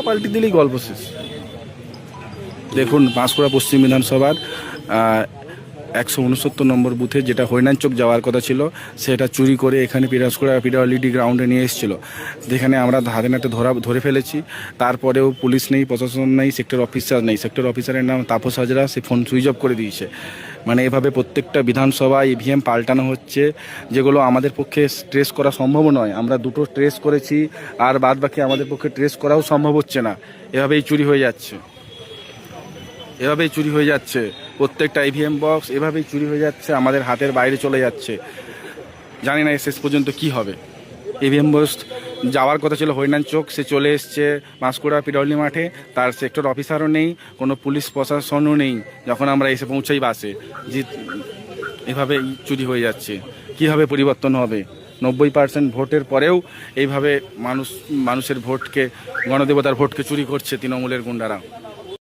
পাল্টি দিলেই গল্প শেষ। দেখুন বাঁশকুড়া পশ্চিম বিধানসভার 169 নম্বর বুথে যেটা হরিনান চক যাওয়ার কথা ছিল সেটা চুরি করে এখানে পিরাজকুড়া পিডব্লিউডি গ্রাউন্ডে নিয়ে এসেছিলো, যেখানে আমরা হাতে নাতে ধরে ফেলেছি। তারপরেও পুলিশ নেই, প্রশাসন নেই, সেক্টর অফিসার নেই। সেক্টর অফিসারের নাম তাপস হাজরা, সে ফোন সুইচ অফ করে দিয়েছে। মানে এভাবে প্রত্যেকটা বিধানসভায় ইভিএম পাল্টানো হচ্ছে, যেগুলো আমাদের পক্ষে ট্রেস করা সম্ভব নয়। আমরা দুটো ট্রেস করেছি, আর বাদ বাকি আমাদের পক্ষে ট্রেস করাও সম্ভব হচ্ছে না। এভাবেই চুরি হয়ে যাচ্ছে, এভাবেই চুরি হয়ে যাচ্ছে। প্রত্যেকটা ইভিএম বক্স এভাবেই চুরি হয়ে যাচ্ছে, আমাদের হাতের বাইরে চলে যাচ্ছে। জানি না শেষ পর্যন্ত কি হবে। ইভিএম বক্স যাওয়ার কথা ছিল হরিনান চোক, সে চলে এসছে বাঁশকুড়া পিডব্লিউডি মাঠে। তার সেক্টর অফিসারও নেই, কোনো পুলিশ প্রশাসনও নেই যখন আমরা এসে পৌঁছাই বাসে। যে এভাবে চুরি হয়ে যাচ্ছে, কীভাবে পরিবর্তন হবে? 90% ভোটের পরেও এইভাবে মানুষের ভোটকে, গণদেবতার ভোটকে চুরি করছে তৃণমূলের গুন্ডারা।